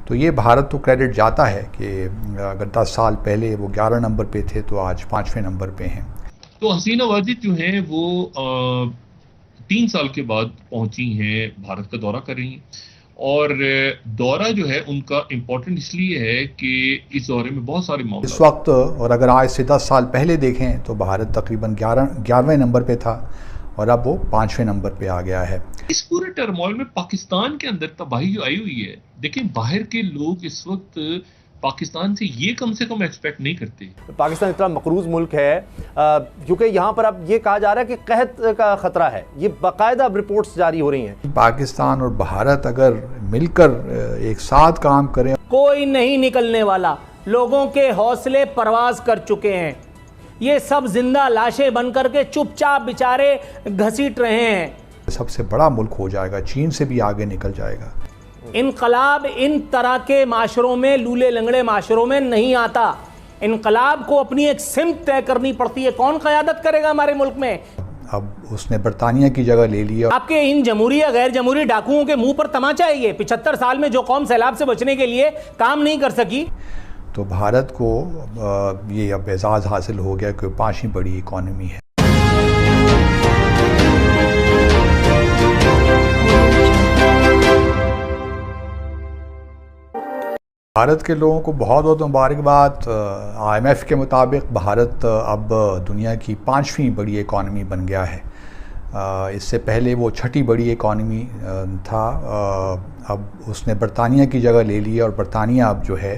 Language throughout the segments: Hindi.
तो ये भारत को क्रेडिट जाता है कि अगर 10 साल पहले वो 11 नंबर पे थे तो आज 5वें नंबर पे हैं। तो हसीना वाजिद जो हैं वो 3 साल के बाद पहुंची हैं, भारत का दौरा कर रही हैं। और दौरा जो है उनका इम्पोर्टेंट इसलिए है कि इस दौरे में बहुत सारे इस मामला। वक्त और अगर आज से 10 साल पहले देखें तो भारत तकरीबन 11वें नंबर पे था और अब वो 5वें नंबर पे आ गया है। इस पूरे टर्मोइल में पाकिस्तान के अंदर तबाही जो आई हुई है, देखिए बाहर के लोग इस वक्त पाकिस्तान से ये कम से कम एक्सपेक्ट नहीं करते। पाकिस्तान इतना मकरूज मुल्क है क्योंकि यहाँ पर अब ये कहा जा रहा है कि कहत का खतरा है, ये बाकायदा अब रिपोर्ट्स जारी हो रही हैं। पाकिस्तान और भारत अगर मिलकर एक साथ काम करें, कोई नहीं निकलने वाला। लोगों के हौसले परवाज कर चुके हैं, ये सब जिंदा लाशें बनकर के चुपचाप बेचारे घसीट रहे हैं। सबसे बड़ा मुल्क हो जाएगा, चीन से भी आगे निकल जाएगा। इनकलाब इन तरह के माशरों में, लूले लंगड़े माशरों में नहीं आता। इनकलाब को अपनी एक सिमत तय करनी पड़ती है। कौन क़यादत करेगा हमारे मुल्क में? अब उसने बरतानिया की जगह ले लिया। आपके इन जमहूरी या गैर जमहूरी डाकुओं के मुंह पर तमाचा है ये। 75 साल में जो कौम सैलाब से बचने के लिए काम नहीं कर सकी, तो भारत को ये अब एजाज़ हासिल हो गया कि 5वीं बड़ी इकॉनमी है। भारत के लोगों को बहुत बहुत मुबारकबाद। IMF के मुताबिक भारत अब दुनिया की 5वीं बड़ी इकॉनमी बन गया है। इससे पहले वो 6ठी बड़ी इकॉनमी था। अब उसने बरतानिया की जगह ले ली है और बरतानिया अब जो है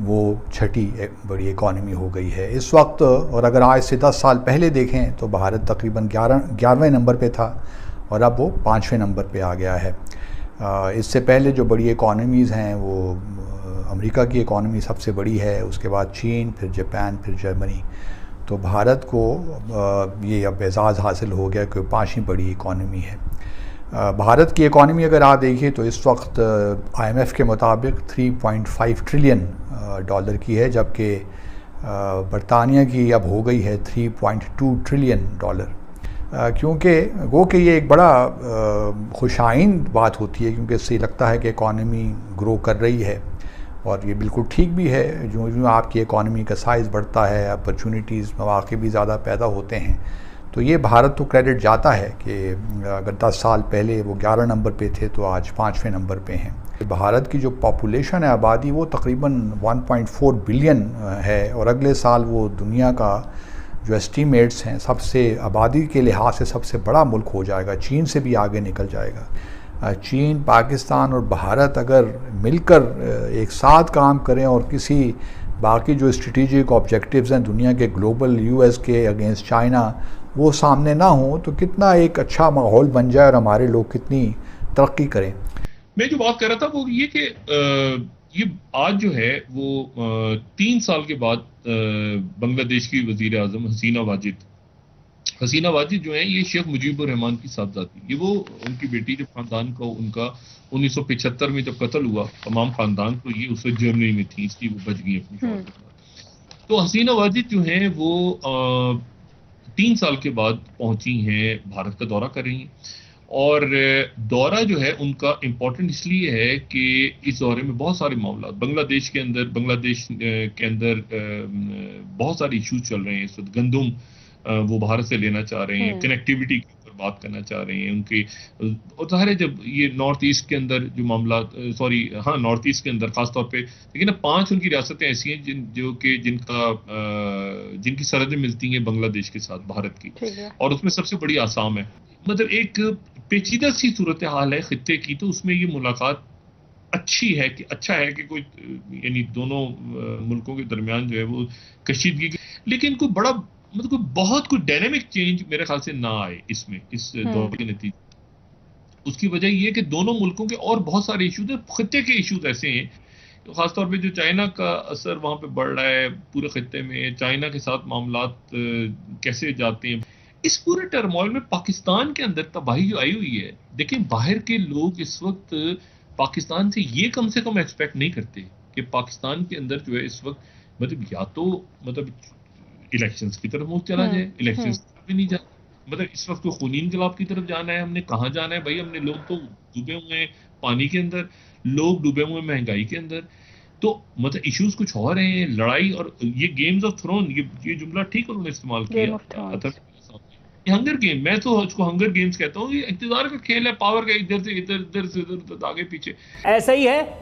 वो 6ठी बड़ी इकॉनमी हो गई है इस वक्त। और अगर आज से 10 साल पहले देखें तो भारत तकरीबन 11वें नंबर पे था और अब वो 5वें नंबर पे आ गया है। इससे पहले जो बड़ी इकॉनमीज़ हैं वो अमेरिका की इकॉनमी सबसे बड़ी है, उसके बाद चीन, फिर जापान, फिर जर्मनी। तो भारत को ये अब एजाज़ हासिल हो गया कि 5वीं बड़ी इकॉनमी है। भारत की इकॉनमी अगर आप देखिए तो इस वक्त IMF के मुताबिक 3.5 ट्रिलियन डॉलर की है, जबकि बरतानिया की अब हो गई है 3.2 ट्रिलियन डॉलर। क्योंकि वो कि ये एक बड़ा खुशाइन बात होती है, क्योंकि इससे लगता है कि इकॉनमी ग्रो कर रही है और ये बिल्कुल ठीक भी है। जो जो आपकी इकॉनमी का साइज़ बढ़ता है, अपॉर्चुनिटीज़, मौक़े भी ज़्यादा पैदा होते हैं। तो ये भारत को क्रेडिट जाता है कि अगर 10 साल पहले वो 11 नंबर पे थे तो आज 5वें नंबर पे हैं। भारत की जो पॉपुलेशन है, आबादी, वो तकरीबन 1.4 बिलियन है और अगले साल वो दुनिया का जो एस्टीमेट्स हैं सबसे आबादी के लिहाज से सबसे बड़ा मुल्क हो जाएगा, चीन से भी आगे निकल जाएगा। चीन, पाकिस्तान और भारत अगर मिलकर एक साथ काम करें और किसी बाकी जो स्ट्रेटेजिक ऑब्जेक्टिव्स हैं दुनिया के, ग्लोबल, US के अगेंस्ट चाइना, वो सामने ना हो तो कितना एक अच्छा माहौल बन जाए और हमारे लोग कितनी तरक्की करें। मैं जो बात कर रहा था वो ये कि ये आज जो है वो 3 साल के बाद बांग्लादेश की वजीर आजम हसीना वाजिद जो है ये शेख मुजीबुर रहमान की साहबजादी, ये वो उनकी बेटी, जब खानदान को उनका 1975 में जब कत्ल हुआ तमाम खानदान को, ये उस वक्त जर्मनी में थी, इसलिए वो बच गई अपनी शौहर के साथ। तो हसीना वाजिद जो है वो 3 साल के बाद पहुंची हैं, भारत का दौरा कर रही हैं। और दौरा जो है उनका इम्पोर्टेंट इसलिए है कि इस दौरे में बहुत सारे मामला बांग्लादेश के अंदर बहुत सारे इश्यूज चल रहे हैं इस वक्त। गंदम वो भारत से लेना चाह रहे हैं, कनेक्टिविटी के ऊपर बात करना चाह रहे हैं उनके। और ज़ाहिर है जब ये नॉर्थ ईस्ट के अंदर जो मामला, नॉर्थ ईस्ट के अंदर खासतौर पे, लेकिन 5 उनकी रियासतें ऐसी हैं जिनकी सरहदें मिलती हैं बांग्लादेश के साथ भारत की, और उसमें सबसे बड़ी आसाम है। मतलब एक पेचीदा सी सूरत हाल है खित्ते की, तो उसमें ये मुलाकात अच्छा है कि कोई यानी दोनों मुल्कों के दरमियान जो है वो कशीदगी, लेकिन कोई बड़ा मतलब कोई बहुत कोई डायनेमिक चेंज मेरे ख्याल से ना आए इसमें, इस दौर के नतीजे। उसकी वजह ये है कि दोनों मुल्कों के और बहुत सारे इशूज हैं, खित्ते के इशूज ऐसे हैं, तो खासतौर पे जो चाइना का असर वहाँ पे बढ़ रहा है पूरे खित्ते में, चाइना के साथ मामलात कैसे जाते हैं। इस पूरे टर्मोइल में पाकिस्तान के अंदर तबाही जो आई हुई है, देखिए बाहर के लोग इस वक्त पाकिस्तान से कम एक्सपेक्ट नहीं करते कि पाकिस्तान के अंदर जो है इस वक्त मतलब या तो मतलब इलेक्शंस की तरफ मुंह चला जाए, इलेक्शंस भी नहीं जा, मतलब इस वक्त तो खूनी इनकलाब की तरफ जाना है, हमने कहाँ जाना है भाई, हमने लोग तो डूबे हुए हैं, पानी के अंदर, लोग डूबे हुए महंगाई के अंदर। तो मतलब इश्यूज कुछ और हैं, लड़ाई। और ये गेम्स ऑफ थ्रोन, ये जुमला ठीक उन्होंने इस्तेमाल किया, ये हंगर गेम, मैं तो उसको हंगर गेम्स कहता हूँ। ये इंतजार का खेल है, पावर का, इधर से इधर, इधर से इधर, आगे पीछे। ऐसा ही है,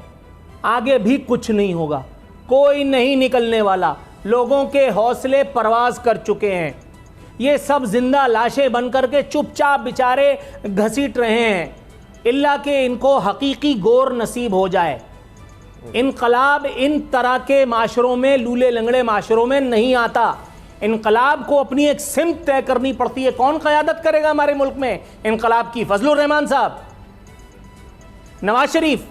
आगे भी कुछ नहीं होगा, कोई नहीं निकलने वाला। लोगों के हौसले परवाज कर चुके हैं, ये सब जिंदा लाशें बनकर के चुपचाप बेचारे घसीट रहे हैं, इल्ला के इनको हकीकी गौर नसीब हो जाए। इनकलाब इन तरह के माशरों में, लूले लंगड़े माशरों में नहीं आता। इनकलाब को अपनी एक सिमत तय करनी पड़ती है। कौन क़यादत करेगा हमारे मुल्क में इनकलाब की? फजलुर रहमान साहब, नवाज शरीफ,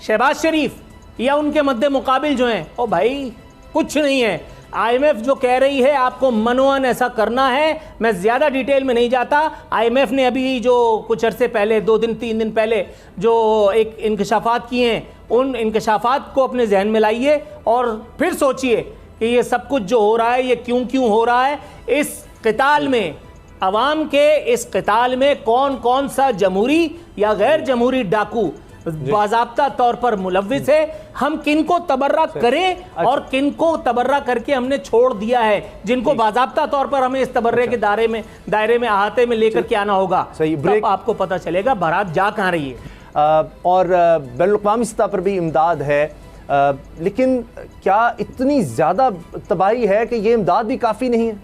शहबाज शरीफ, या उनके मद्दे मुकाबिल जो हैं? ओ भाई कुछ नहीं है। आईएमएफ जो कह रही है आपको मनोअन ऐसा करना है, मैं ज़्यादा डिटेल में नहीं जाता। आईएमएफ ने अभी जो कुछ अरसे पहले, 2 दिन 3 दिन पहले जो एक इंकशाफात किए हैं, उन इंकशाफात को अपने जहन में लाइए और फिर सोचिए कि ये सब कुछ जो हो रहा है ये क्यों हो रहा है। इस क़िताल में, अवाम के इस क़िताल में कौन कौन सा जमहूरी या गैर जमहूरी डाकू बाज़ाब्ता तौर पर मुलव्विस है, हम किनको तबर्रा करें और किनको तबर्रा करके हमने छोड़ दिया है, जिनको बाज़ाब्ता तौर पर हमें इस तबर्रे के दायरे में अहाते में लेकर के आना होगा। सही, ब्रेक, आपको पता चलेगा बारात जा कहाँ रही है। और बैनुल-अक़वामी सतह पर भी इमदाद है, लेकिन क्या इतनी ज़्यादा तबाही है कि ये इमदाद भी काफ़ी नहीं है?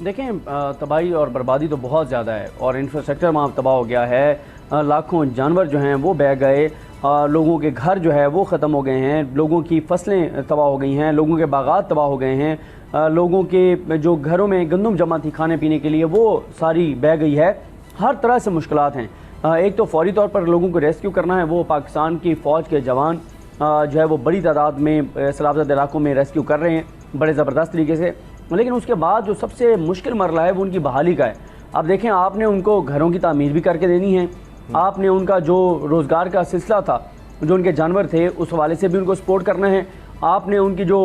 देखें, तबाही और बर्बादी तो बहुत ज़्यादा है और इंफ्रास्ट्रक्चर वहाँ तबाह हो गया है। लाखों जानवर जो हैं वो बह गए, लोगों के घर जो है वो ख़त्म हो गए हैं, लोगों की फसलें तबाह हो गई हैं, लोगों के बागात तबाह हो गए हैं, लोगों के जो घरों में गंदम जमा थी खाने पीने के लिए वो सारी बह गई है। हर तरह से मुश्किलात हैं। एक तो फौरी तौर पर लोगों को रेस्क्यू करना है, वो पाकिस्तान की फ़ौज के जवान जो है वो बड़ी तादाद में सैलाबज़दा इलाकों में रेस्क्यू कर रहे हैं बड़े ज़बरदस्त तरीके से। लेकिन उसके बाद जो सबसे मुश्किल मरला है वो उनकी बहाली का है। अब देखें, आपने उनको घरों की तामीर भी करके देनी है, आपने उनका जो रोज़गार का सिलसिला था, जो उनके जानवर थे, उस हवाले से भी उनको सपोर्ट करना है, आपने उनकी जो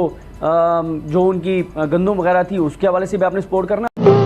उनकी गंदम वगैरह थी उसके हवाले से भी आपने सपोर्ट करना है।